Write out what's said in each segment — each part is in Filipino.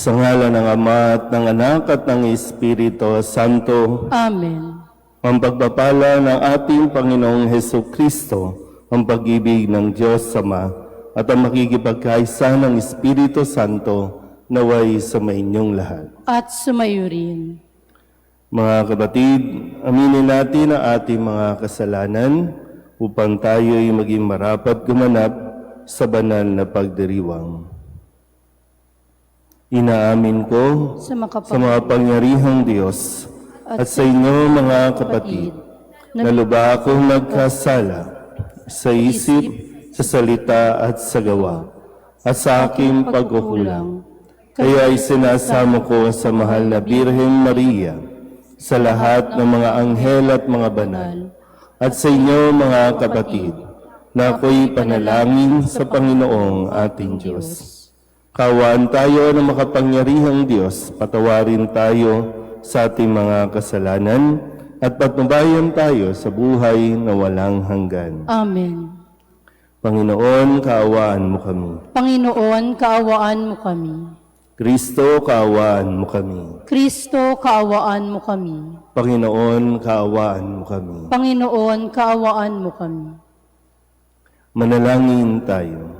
Sa ngalan ng Ama at ng Anak at ng Espiritu Santo. Amen. Ang pagpapala ng ating Panginoong Hesukristo, ang pag-ibig ng Diyos Ama, at ang makikipagkaisa ng Espiritu Santo naway sa mainyong lahat. At sumayo rin. Mga kapatid, aminin natin ang ating mga kasalanan upang tayo'y maging marapat gumanap sa banal na pagdiriwang. Inaamin ko sa makapangyarihang Diyos at sa inyo mga kapatid, na lubha akong nagkasala sa isip, sa salita at sa gawa, at sa aking pagkukulang. Kaya isinasamo ko sa mahal na Birhen Maria, sa lahat ng mga anghel at mga banal, at sa inyo mga kapatid, na ako'y panalangin sa Panginoong ating Diyos. Kaawaan tayo ng makapangyarihang Diyos, patawarin tayo sa ating mga kasalanan, at patnubayan tayo sa buhay na walang hanggan. Amen. Panginoon, kaawaan mo kami. Panginoon, kaawaan mo kami. Kristo, kaawaan mo kami. Kristo, kaawaan mo kami. Panginoon, kaawaan mo kami. Panginoon, kaawaan mo kami. Manalangin tayo.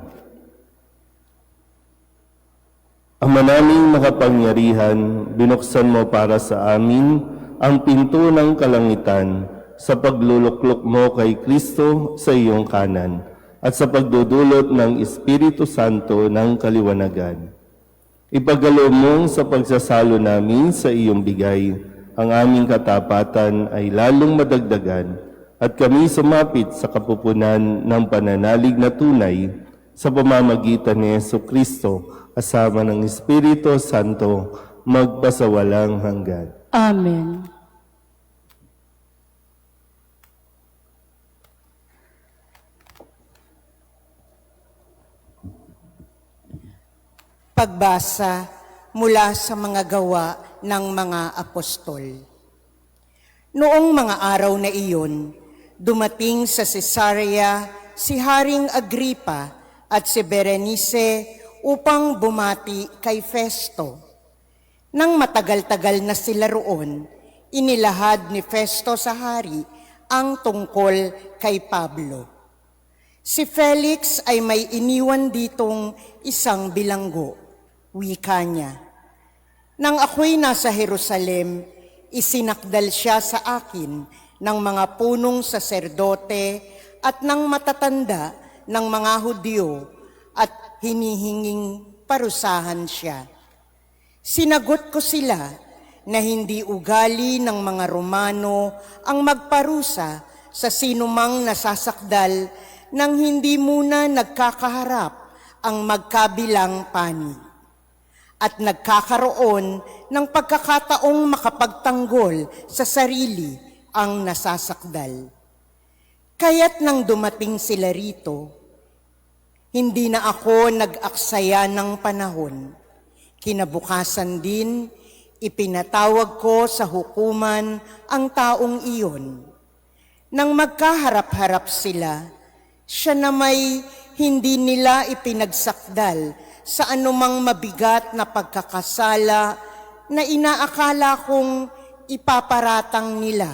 Ama naming makapangyarihan, binuksan mo para sa amin ang pinto ng kalangitan sa pagluluklok mo kay Kristo sa iyong kanan at sa pagdudulot ng Espiritu Santo ng kaliwanagan. Ipagalo mo sa pagsasalo namin sa iyong bigay, ang aming katapatan ay lalong madagdagan at kami sumapit sa kapupunan ng pananalig na tunay sa pamamagitan ni Jesucristo, kasama ng Espiritu Santo, magpasawalang hanggan. Amen. Pagbasa mula sa mga gawa ng mga apostol. Noong mga araw na iyon, dumating sa Cesarea si Haring Agripa at si Berenice upang bumati kay Festo. Nang matagal-tagal na sila roon, inilahad ni Festo sa hari ang tungkol kay Pablo. Si Felix ay may iniwan ditong isang bilanggo, wika niya. Nang ako'y nasa Jerusalem, isinakdal siya sa akin ng mga punong saserdote at ng matatanda ng mga Hudyo at hinihinging parusahan siya. Sinagot ko sila na hindi ugali ng mga Romano ang magparusa sa sinumang nasasakdal nang hindi muna nagkakaharap ang magkabilang panig at nagkakaroon ng pagkakataong makapagtanggol sa sarili ang nasasakdal. Kaya't nang dumating sila rito, hindi na ako nag-aksaya ng panahon. Kinabukasan din, ipinatawag ko sa hukuman ang taong iyon. Nang magkaharap-harap sila, siya na may hindi nila ipinagsakdal sa anumang mabigat na pagkakasala na inaakala kong ipaparatang nila.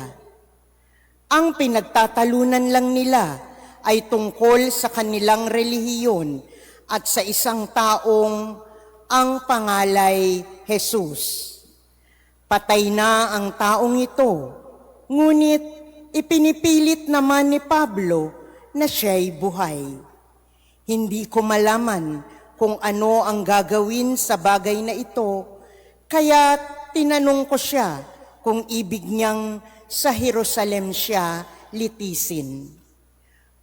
Ang pinagtatalunan lang nila ay tungkol sa kanilang relihiyon at sa isang taong ang pangalay Jesus. Patay na ang taong ito, ngunit ipinipilit naman ni Pablo na siya'y buhay. Hindi ko malaman kung ano ang gagawin sa bagay na ito, kaya tinanong ko siya kung ibig niyang sa Jerusalem siya litisin.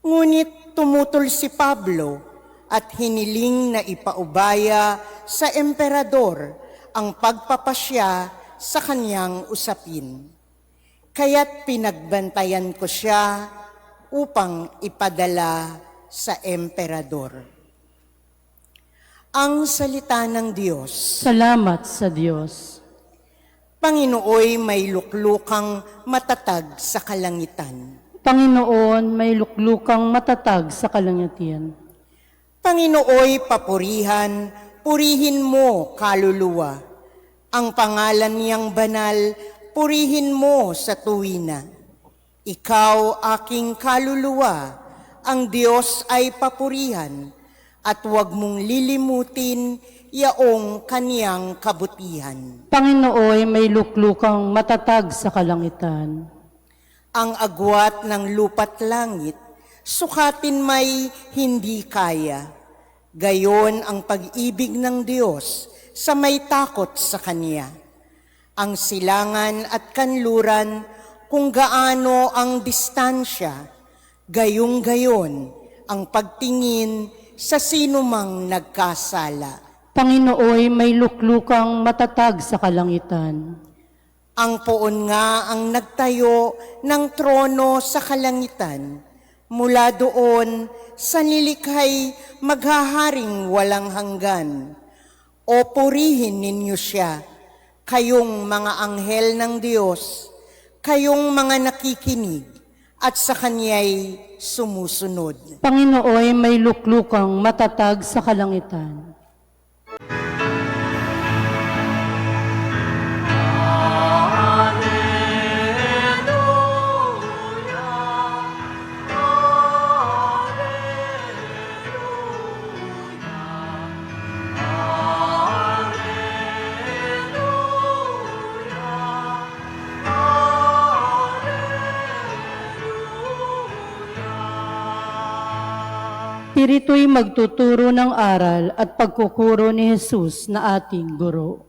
Ngunit tumutol si Pablo at hiniling na ipaubaya sa emperador ang pagpapasya sa kanyang usapin. Kaya't pinagbantayan ko siya upang ipadala sa emperador. Ang salita ng Diyos. Salamat sa Diyos. Panginooy may luklukang matatag sa kalangitan. Panginoon, may luklukang matatag sa kalangitan. Panginooy papurihan, purihin mo, kaluluwa. Ang pangalan niyang banal, purihin mo sa tuwina. Ikaw, aking kaluluwa, ang Diyos ay papurihan, at huwag mong lilimutin yaong kaniyang kabutihan. Panginooy may luklukang matatag sa kalangitan. Ang agwat ng lupa't langit, sukatin may hindi kaya. Gayon ang pag-ibig ng Diyos sa may takot sa Kanya. Ang silangan at kanluran, kung gaano ang distansya, gayong-gayon ang pagtingin sa sinumang nagkasala. Panginooy may luklukang matatag sa kalangitan. Ang poon nga ang nagtayo ng trono sa kalangitan. Mula doon sa nilikhay maghaharing walang hanggan. O purihin ninyo siya, kayong mga anghel ng Diyos, kayong mga nakikinig at sa Kanya'y sumusunod. Panginooy may luklukang matatag sa kalangitan. Pirito'y magtuturo ng aral at pagkukuro ni Jesus na ating guro.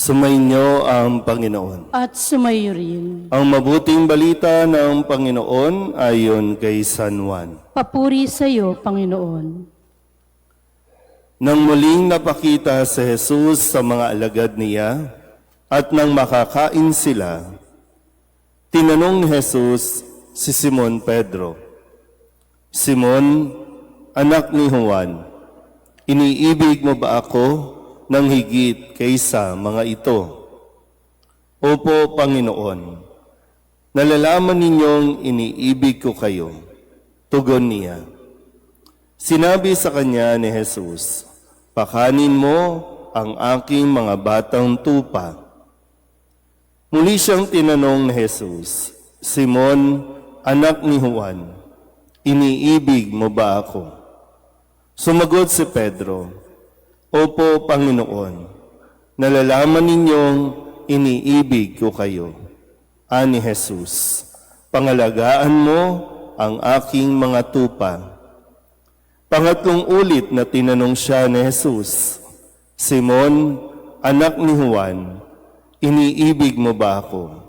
Sumainyo ang Panginoon. At sumayo rin. Ang mabuting balita ng Panginoon ayon kay San Juan. Papuri sa iyo, Panginoon. Nang muling napakita si Jesus sa mga alagad niya at nang makakain sila, tinanong ni Jesus si Simon Pedro, "Simon, anak ni Juan, iniibig mo ba ako ng higit kaysa mga ito?" "Opo, Panginoon, nalalaman ninyong iniibig ko kayo," tugon niya. Sinabi sa kanya ni Jesus, "Pakanin mo ang aking mga batang tupa." Muli siyang tinanong ni Jesus, "Simon, anak ni Juan, iniibig mo ba ako?" Sumagot si Pedro, "Opo, Panginoon, nalalaman ninyong iniibig ko kayo." Ani Jesus, "Pangalagaan mo ang aking mga tupa." Pangatlong ulit na tinanong siya ni Jesus, "Simon, anak ni Juan, iniibig mo ba ako?"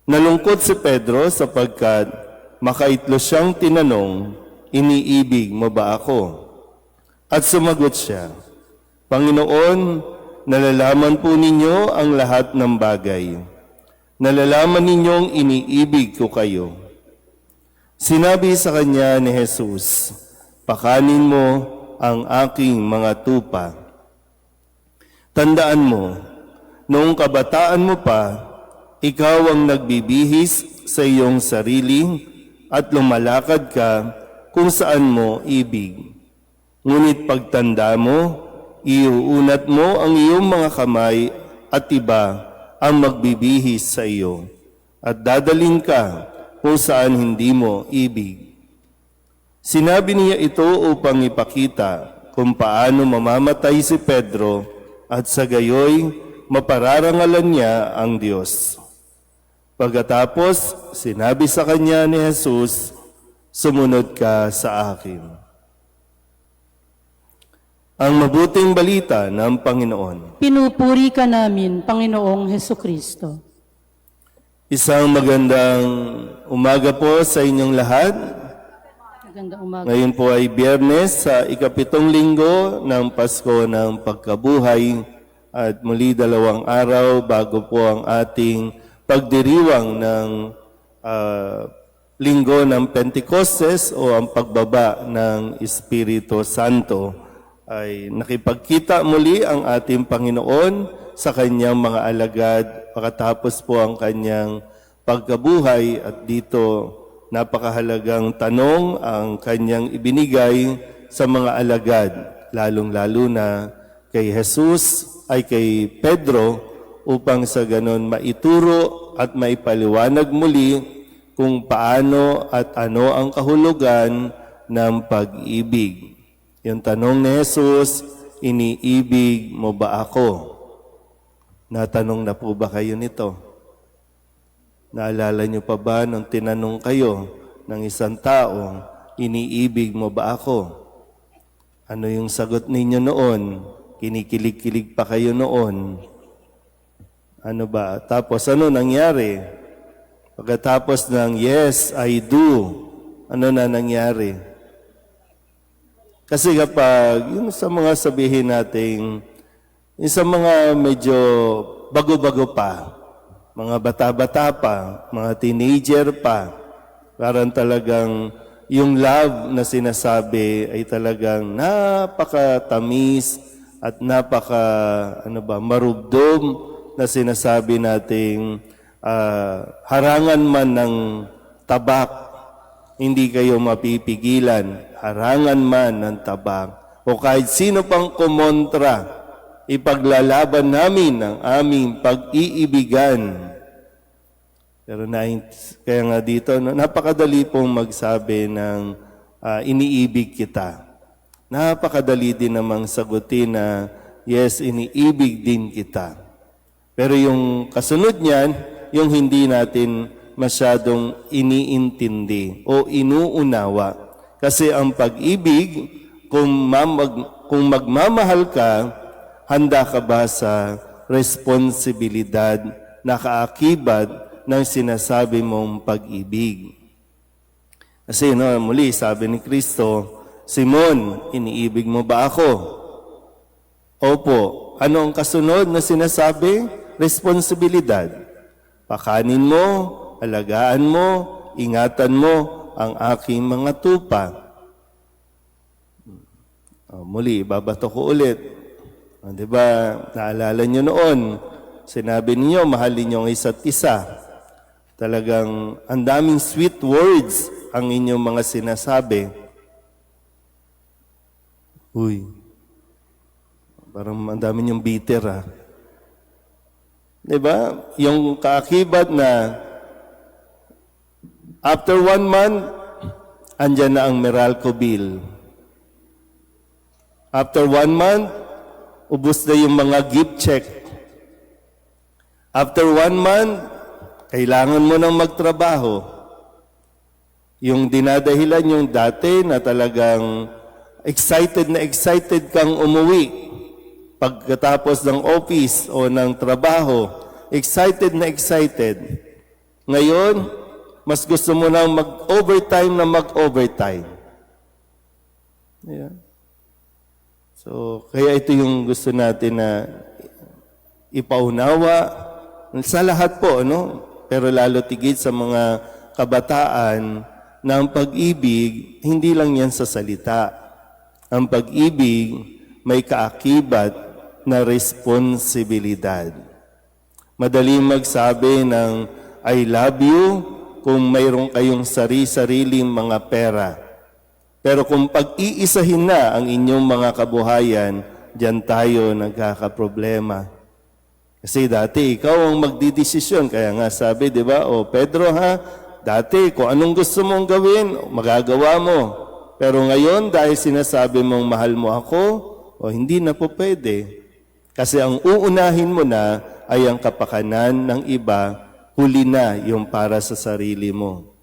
Nalungkot si Pedro sapagkat makaitlo siyang tinanong, "Iniibig mo ba ako?" At sumagot siya, "Panginoon, nalalaman po ninyo ang lahat ng bagay. Nalalaman ninyong iniibig ko kayo." Sinabi sa kanya ni Jesus, "Pakanin mo ang aking mga tupa." Tandaan mo, noong kabataan mo pa, ikaw ang nagbibihis sa iyong sarili at lumalakad ka kung saan mo ibig. Ngunit pagtanda mo, iuunat mo ang iyong mga kamay at iba ang magbibihis sa iyo at dadalhin ka kung saan hindi mo ibig. Sinabi niya ito upang ipakita kung paano mamamatay si Pedro at sa gayoy mapararangalan niya ang Diyos. Pagkatapos, sinabi sa kanya ni Jesus, "Sumunod ka sa akin." Ang mabuting balita ng Panginoon. Pinupuri ka namin, Panginoong Hesukristo. Isang magandang umaga po sa inyong lahat. Magandang umaga. Ngayon po ay Biyernes sa ikapitong linggo ng Pasko ng Pagkabuhay at muli 2 araw bago po ang ating pagdiriwang ng linggo ng Pentecostes o ang pagbaba ng Espiritu Santo ay nakipagkita muli ang ating Panginoon sa kanyang mga alagad pagkatapos po ang kanyang pagkabuhay at dito napakahalagang tanong ang kanyang ibinigay sa mga alagad, lalong-lalo na kay Jesus ay kay Pedro upang sa ganon maituro at maipaliwanag muli kung paano at ano ang kahulugan ng pag-ibig. Yung tanong ni Jesus, iniibig mo ba ako? Natanong na po ba kayo nito? Naalala niyo pa ba nung tinanong kayo ng isang tao, iniibig mo ba ako? Ano yung sagot ninyo noon? Kinikilig-kilig pa kayo noon. Ano ba? Tapos ano nangyari? Pagkatapos ng yes, I do, ano na nangyari? Kasi kapag, yung sa mga sabihin natin, yung sa mga medyo bago-bago pa, mga bata-bata pa, mga teenager pa, parang talagang yung love na sinasabi ay talagang napakatamis at marubdob na sinasabi nating harangan man ng tabak, hindi kayo mapipigilan. Harangan man ng tabak. O kahit sino pang kumontra, ipaglalaban namin ang aming pag-iibigan. Pero kaya nga dito, napakadali pong magsabi ng iniibig kita. Napakadali din namang sagutin na, yes, iniibig din kita. Pero yung kasunod niyan, yung hindi natin masyadong iniintindi o inuunawa. Kasi ang pag-ibig, kung magmamahal ka, handa ka ba sa responsibilidad na kaakibat ng sinasabi mong pag-ibig? Kasi muli sabi ni Kristo, Simon, iniibig mo ba ako? Opo. Ano ang kasunod na sinasabi? Responsibilidad. Pakanin mo, alagaan mo, ingatan mo ang aking mga tupa. Muli, babato ko ulit. Diba, naalala nyo noon, sinabi niyo, mahalin niyo ang isa't isa. Talagang ang daming sweet words ang inyong mga sinasabi. Uy, parang ang dami niyong bitter Diba? Yung kaakibat na after 1 month, andyan na ang Meralco bill. After 1 month, ubos na yung mga gift check. After 1 month, kailangan mo nang magtrabaho. Yung dinadahilan yung dati na talagang excited kang umuwi. Pagkatapos ng office o ng trabaho, excited. Ngayon, mas gusto mo nang mag-overtime. Yeah. So, kaya ito yung gusto natin na ipaunawa sa lahat po, Pero lalo tigit sa mga kabataan na ang pag-ibig, hindi lang yan sa salita. Ang pag-ibig may kaakibat na responsibilidad. Madaling magsabi ng I love you kung mayroon kayong sariling mga pera. Pero kung pag-iisahin na ang inyong mga kabuhayan, diyan tayo nagkakaproblema. Kasi dati ikaw ang magdidesisyon. Kaya nga sabi, di ba, Pedro dati kung anong gusto mong gawin, magagawa mo. Pero ngayon, dahil sinasabi mong mahal mo ako, hindi na po pwede. Kasi ang uunahin mo na ay ang kapakanan ng iba, huli na yung para sa sarili mo.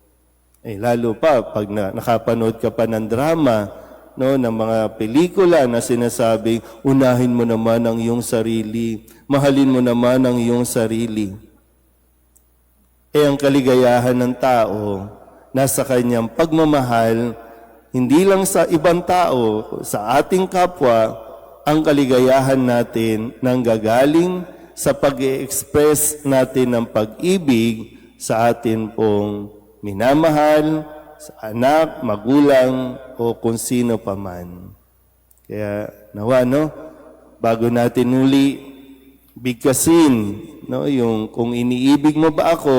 Lalo pa, pag nakapanood ka pa ng drama, ng mga pelikula na sinasabing, unahin mo naman ang iyong sarili, mahalin mo naman ang iyong sarili. Ang kaligayahan ng tao, nasa kanyang pagmamahal, hindi lang sa ibang tao, sa ating kapwa, ang kaligayahan natin nanggagaling sa pag-i-express natin ng pag-ibig sa atin pong minamahal, sa anak, magulang, o kung sino pa man. Kaya nawa, no, bago natin uli bigkasin, no, yung kung iniibig mo ba ako,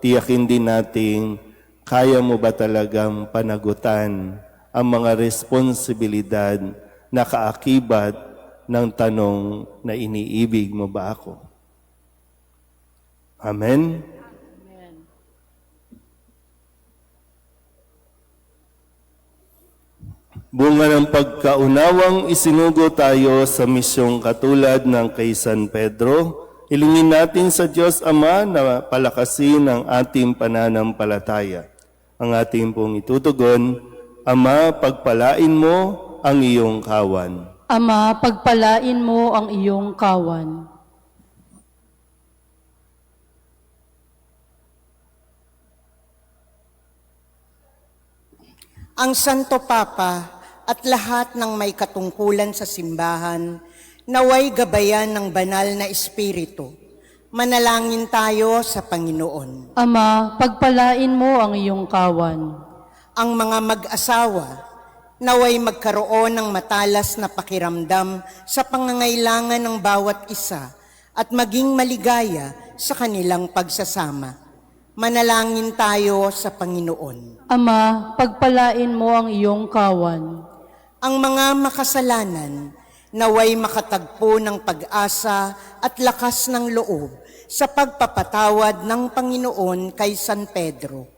tiyakin din natin, kaya mo ba talagang panagutan ang mga responsibilidad na kaakibat ng tanong na iniibig mo ba ako? Amen? Bunga ng pagkaunawang isinugo tayo sa misyong katulad ng kay San Pedro, ilingin natin sa Diyos Ama na palakasin ang ating pananampalataya. Ang ating pong itutugon, Ama, pagpalain mo ang iyong kawan. Ama, pagpalain mo ang iyong kawan. Ang Santo Papa at lahat ng may katungkulan sa simbahan, naway gabayan ng banal na Espiritu. Manalangin tayo sa Panginoon. Ama, pagpalain mo ang iyong kawan. Ang mga mag-asawa, naway magkaroon ng matalas na pakiramdam sa pangangailangan ng bawat isa at maging maligaya sa kanilang pagsasama. Manalangin tayo sa Panginoon. Ama, pagpalain mo ang iyong kawan. Ang mga makasalanan, naway makatagpo ng pag-asa at lakas ng loob sa pagpapatawad ng Panginoon kay San Pedro.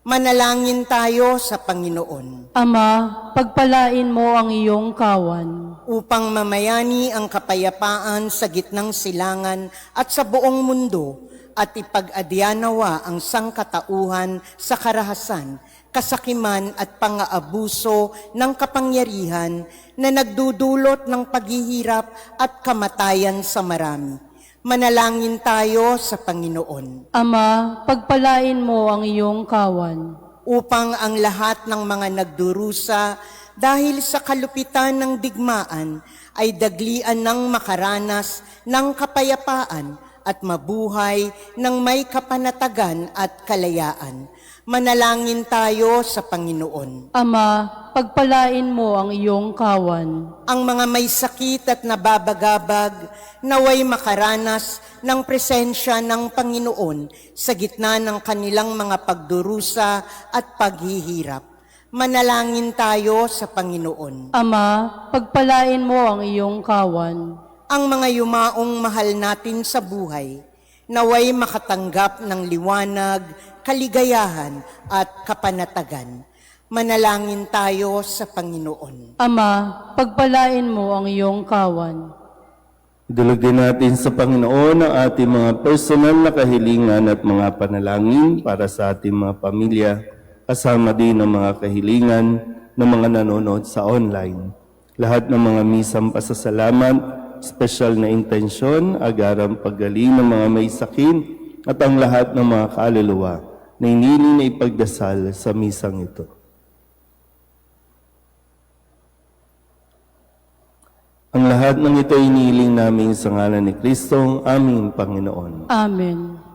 Manalangin tayo sa Panginoon. Ama, pagpalain mo ang iyong kawan. Upang mamayani ang kapayapaan sa gitnang silangan at sa buong mundo at ipag-adyanawa ang sangkatauhan sa karahasan, kasakiman at pang-aabuso ng kapangyarihan na nagdudulot ng paghihirap at kamatayan sa marami. Manalangin tayo sa Panginoon. Ama, pagpalain mo ang iyong kawan. Upang ang lahat ng mga nagdurusa dahil sa kalupitan ng digmaan ay daglian ng makaranas ng kapayapaan at mabuhay ng may kapanatagan at kalayaan. Manalangin tayo sa Panginoon. Ama, pagpalain mo ang iyong kawan. Ang mga may sakit at nababagabag, naway makaranas ng presensya ng Panginoon sa gitna ng kanilang mga pagdurusa at paghihirap. Manalangin tayo sa Panginoon. Ama, pagpalain mo ang iyong kawan. Ang mga yumaong mahal natin sa buhay, naway makatanggap ng liwanag, kaligayahan at kapanatagan. Manalangin tayo sa Panginoon. Ama, pagpalain mo ang iyong kawan. Idulog din natin sa Panginoon ang ating mga personal na kahilingan at mga panalangin para sa ating mga pamilya, kasama din ang mga kahilingan ng mga nanonood sa online. Lahat ng mga misang pasasalamat, special na intensyon, agarang paggaling ng mga may sakit at ang lahat ng mga kaluluwa na iniling na ipagdasal sa misang ito. Ang lahat ng ito iniling namin sa ngalan ni Kristong aming Panginoon. Amen.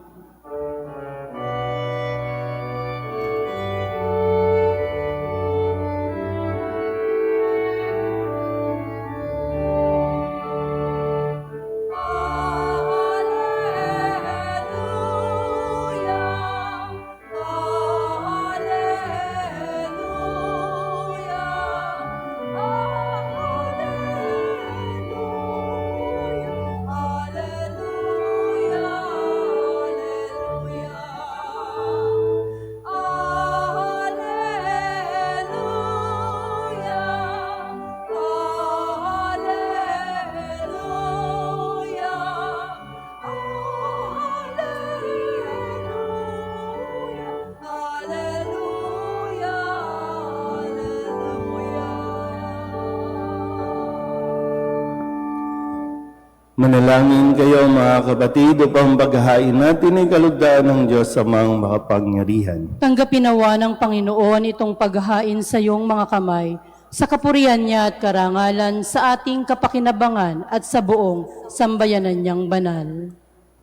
Manalangin kayo mga kapatid upang paghahain natin ay kalugdaan ng Diyos sa mga makapangyarihan. Tanggapin nawa ng Panginoon itong paghahain sa iyong mga kamay sa kapurihan niya at karangalan sa ating kapakinabangan at sa buong sambayanan niyang banal.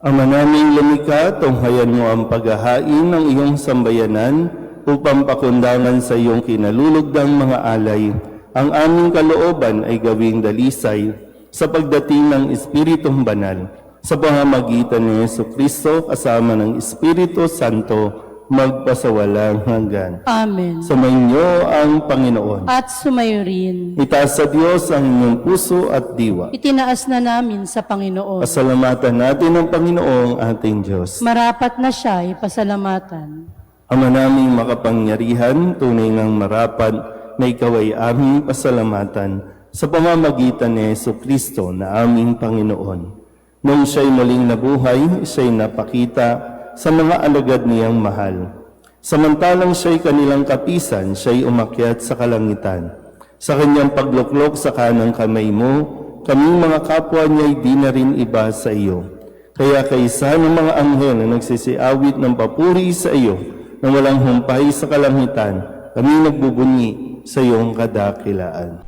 Ama naming lumikha, tunghayan mo ang paghahain ng iyong sambayanan upang pakundangan sa iyong kinalulugdang mga alay. Ang aming kalooban ay gawing dalisay sa pagdating ng Espiritong Banal sa pamamagitan ni Jesucristo kasama ng Espiritu Santo magpasawalang hanggan. Amen. Sumainyo ang Panginoon. At sumayo rin. Itaas sa Diyos ang inyong puso at diwa. Itinaas na namin sa Panginoon. Pasalamatan natin ang Panginoong ating Diyos. Marapat na siya'y pasalamatan. Ama naming makapangyarihan, tunay ng marapat na ikaw ay aming pasalamatan sa pamamagitan ni Jesucristo na aming Panginoon. Nung siya'y muling nabuhay, siya'y napakita sa mga alagad niyang mahal. Samantalang siya'y kanilang kapisan, siya'y umakyat sa kalangitan. Sa kanyang pagluklok sa kanang kamay mo, kaming mga kapwa niya'y di na rin iba sa iyo. Kaya kaysa ng mga anghel na nagsisiawit ng papuri sa iyo, na walang humpay sa kalangitan, kami nagbubunyi sa iyong kadakilaan.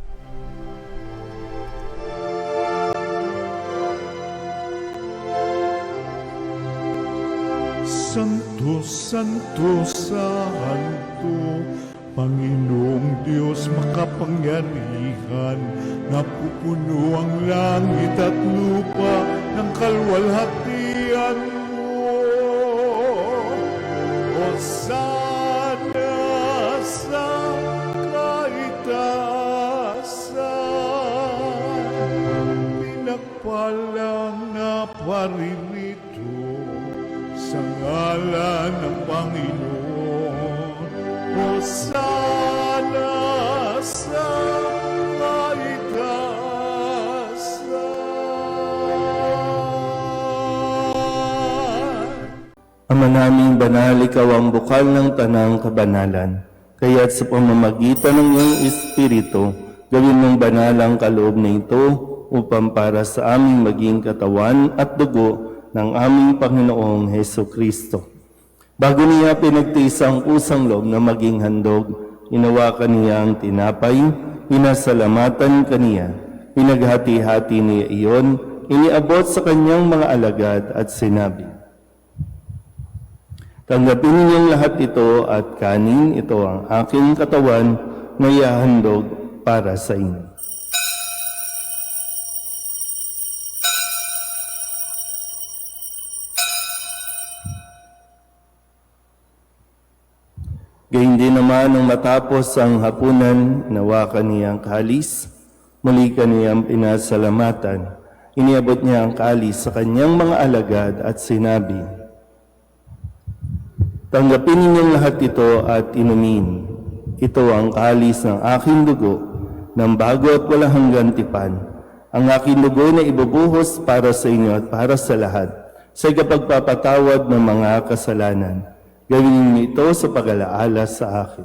Santo, Santo, Santo, Panginoong Diyos makapangyarihan, napupuno ang langit at lupa ng kalwalhatian mo. Hosana sa kaitaasan, pinagpalang na paririto sa ngalan ng Panginoon. Hosana sa kaitaasan. Ama naming banal, ikaw ang bukal ng tanang kabanalan. Kaya't sa pamamagitan ng iyong Espiritu, gawin mong banal ang kaloob na ito upang para sa aming maging katawan at dugo ng aming Panginoong Hesukristo. Bago niya pinagtiis ang kusang loob na maging handog, inawakan niya ang tinapay, pinasalamatan kaniya, pinaghati-hati niya iyon, iniabot sa kanyang mga alagad at sinabi, "Tanggapin ninyong lahat ito at kanin, ito ang aking katawan na ihahandog para sa inyo." Gayun din naman nung matapos ang hapunan, inawakan niya ang kalis, muli kaniyang pinasalamatan, iniabot niya ang kalis sa kanyang mga alagad at sinabi, "Tanggapin ninyong lahat ito at inumin. Ito ang kalis ng aking dugo, ng bago at walang hanggang tipan. Ang aking dugo na ibubuhos para sa inyo at para sa lahat, sa ikapagpapatawad ng mga kasalanan. Gawin niyo ito sa pag-alaala sa akin."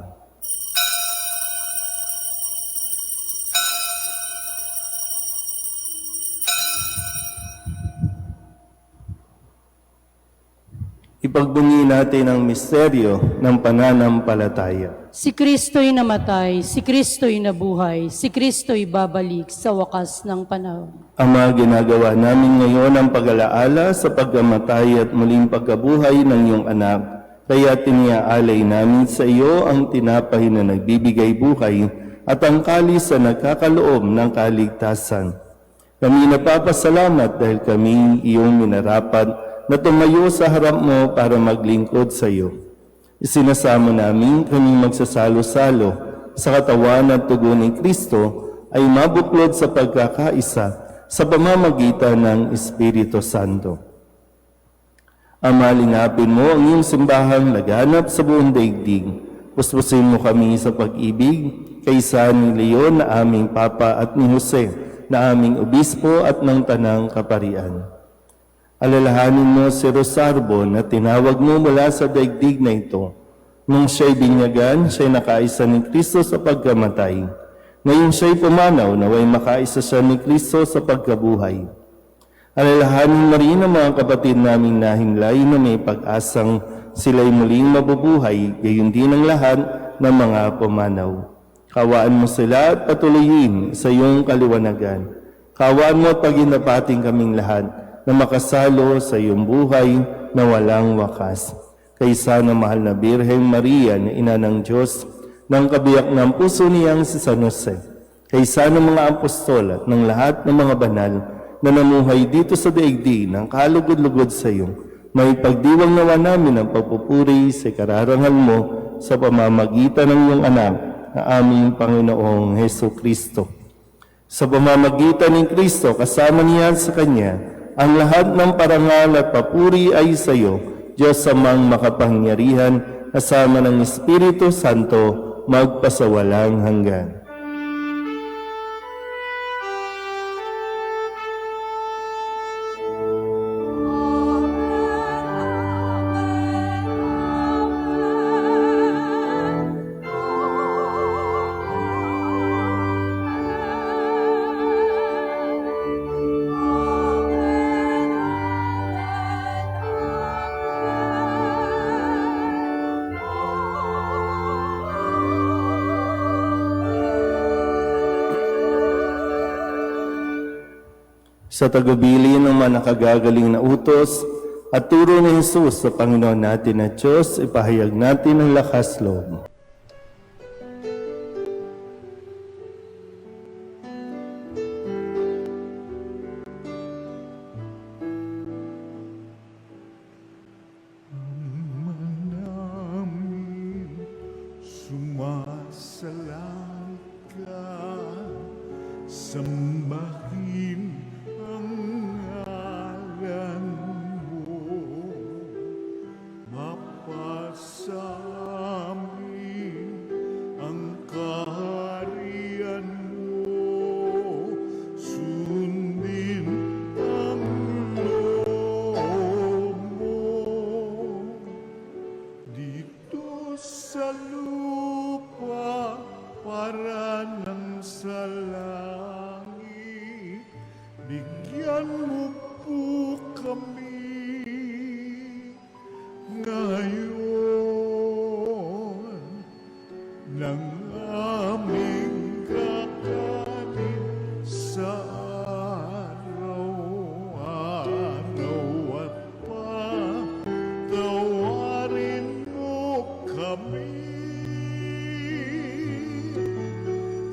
Ipagbunyi natin ang misteryo ng pananampalataya. Si Kristo'y namatay, si Kristo'y nabuhay, si Kristo'y babalik sa wakas ng panahon. Ama, ginagawa namin ngayon ang pag-alaala sa pagkamatay at muling pagkabuhay ng iyong anak. Kaya tiniaalay namin sa iyo ang tinapay na nagbibigay buhay at ang kalis na nagkakaloob ng kaligtasan. Kami napapasalamat dahil kami iyong minarapat na tumayo sa harap mo para maglingkod sa iyo. Isinasamo namin kaming magsasalo-salo sa katawan at tugo ni Kristo ay mabuklod sa pagkakaisa sa pamamagitan ng Espiritu Santo. Ama, lingapin mo ang iyong simbahang laganap sa buong daigdig. Puspusin mo kami sa pag-ibig kaysa ni Leon na aming Papa at ni Jose na aming Obispo at ng Tanang Kaparian. Alalahanin mo si Rosarbo na tinawag mo mula sa daigdig na ito. Nung siya'y binyagan, siya'y nakaisa ni Kristo sa pagkamatay. Ngayon siya'y pumanaw, naway makaisa siya ni Kristo sa pagkabuhay. Alalahanin mo rin ang mga kapatid naming nahinglay na may pag-asang sila'y muling mabubuhay, gayon din ang lahat ng mga pumanaw. Kawaan mo sila at patuloyin sa iyong kaliwanagan. Kawaan mo at paginapating kaming lahat na makasalo sa iyong buhay na walang wakas. Kaysa na mahal na Birheng Maria na ina ng Diyos, ng kabiyak ng puso niyang si San Jose, kaysa ng mga apostol at ng lahat ng mga banal na namuhay dito sa daigdig ng kalugod-lugod sa iyo, may pagdiwang nawa namin ang pagpupuri sa kararangal mo sa pamamagitan ng iyong anak na aming Panginoong Heso Kristo. Sa pamamagitan ng Kristo, kasama niya sa Kanya, ang lahat ng parangal at papuri ay sa iyo, Diyos amang makapangyarihan, kasama ng Espiritu Santo, magpasawalang hanggan. Sa tagubilin ng mga nakagagaling na utos at turo ni Jesus sa Panginoon natin na Diyos, ipahayag natin ang lakas loob. namin sumasalang ka, sambahin ang ngalan mo, mapasamin ang kaharian mo, sundin ang loob mo dito sa lupa para nang sa langit. Bigyan mo po kami ngayon ng aming kakanin sa araw-araw at patawarin mo kami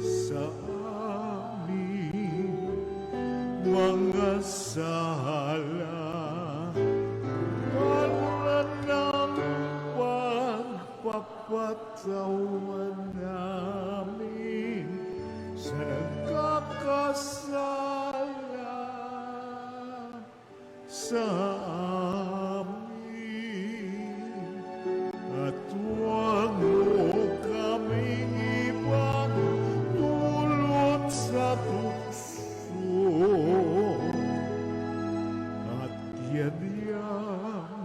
sa aming mga sala para ng pagpapatawan namin sa nagkakasala sa amin. At huwag mo kaming ibang dulot sa tukso, at yadya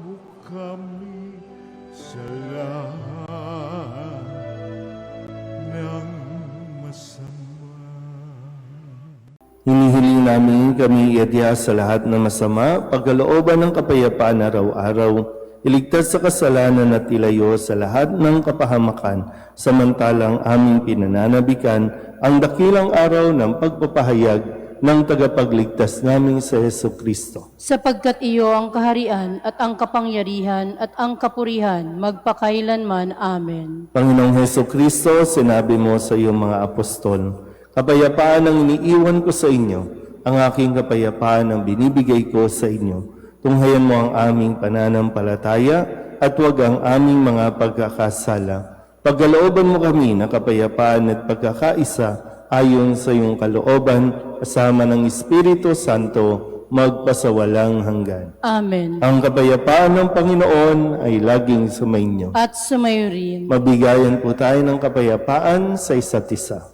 mo kami sa lahat ng masama. Hinihiling namin kami iadya sa lahat ng masama, pagkalooban ng kapayapaan araw-araw, iligtas sa kasalanan at ilayo sa lahat ng kapahamakan, samantalang aming pinananabikan ang dakilang araw ng pagpapahayag ng tagapagligtas namin sa Heso Kristo. Sapagkat iyo ang kaharian at ang kapangyarihan at ang kapurihan magpakailanman. Amen. Panginoong Heso Kristo, sinabi mo sa iyong mga apostol, kapayapaan ang iniiwan ko sa inyo, ang aking kapayapaan ang binibigay ko sa inyo. Tunghayan mo ang aming pananampalataya at huwag ang aming mga pagkakasala. Pagkalooban mo kami ng kapayapaan at pagkakaisa ayon sa iyong kalooban, kasama ng Espiritu Santo, magpasawalang hanggan. Amen. Ang kapayapaan ng Panginoon ay laging sumainyo. At sumayo rin. Mabigayan po tayo ng kapayapaan sa isa't isa.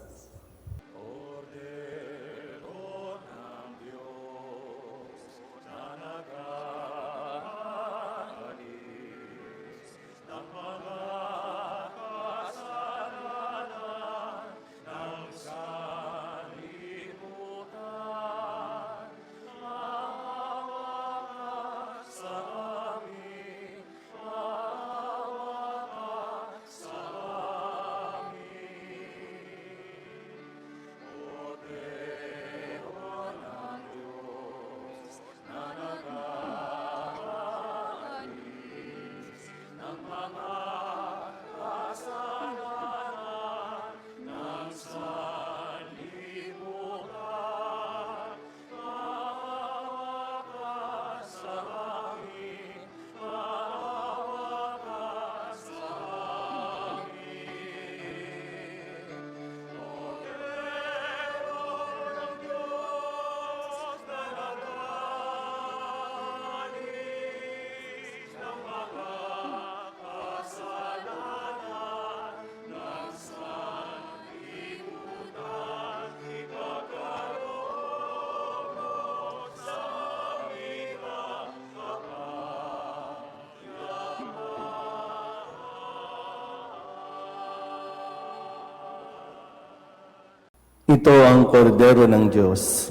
Ito ang kordero ng Diyos.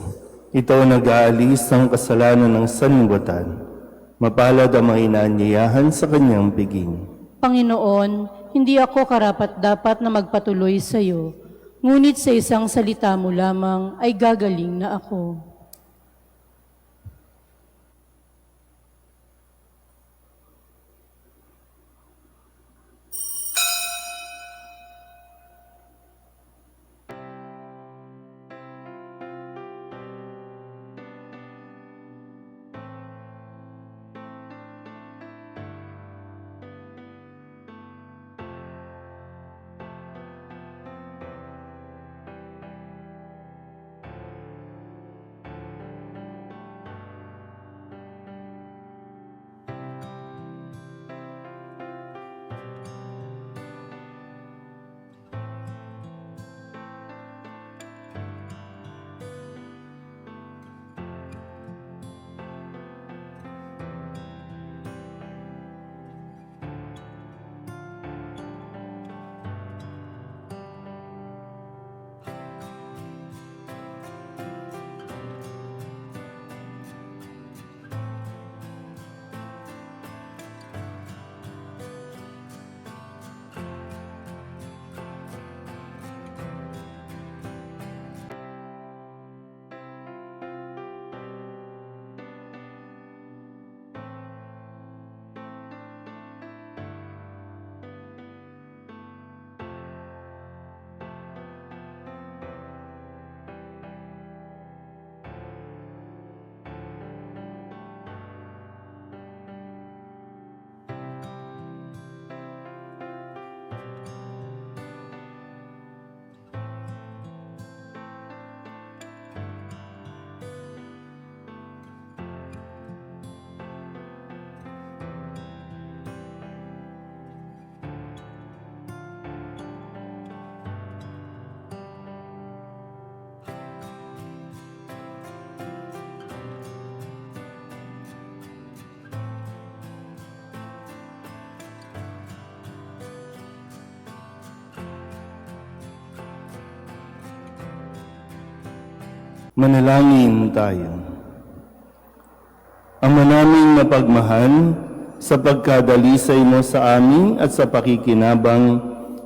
Ito ang nag-aalis ng kasalanan ng sanlibutan. Mapalad ang mga inaanyayahan sa kanyang piging. Panginoon, hindi ako karapat-dapat na magpatuloy sa iyo, ngunit sa isang salita mo lamang ay gagaling na ako. Manalangin tayo. Ama naming mapagmahal, sa pagkadalisay mo sa amin at sa pakikinabang,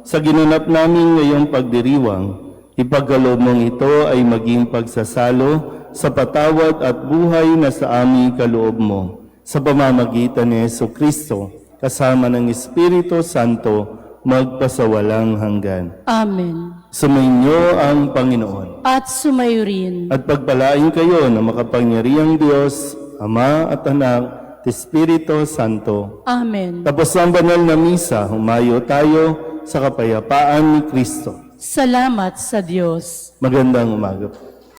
sa ginanap namin ngayong pagdiriwang, ipagkaloob mong ito ay maging pagsasalo sa patawad at buhay na sa aming kaloob mo, sa pamamagitan ni Jesucristo, kasama ng Espiritu Santo, magpasawalang hanggan. Amen. Sumainyo ang Panginoon. At sumayo rin. At pagpalain kayo ng makapangyarihang Diyos, Ama at Anak, at Espiritu Santo. Amen. Tapos ang banal na misa, humayo tayo sa kapayapaan ni Kristo. Salamat sa Diyos. Magandang umaga po.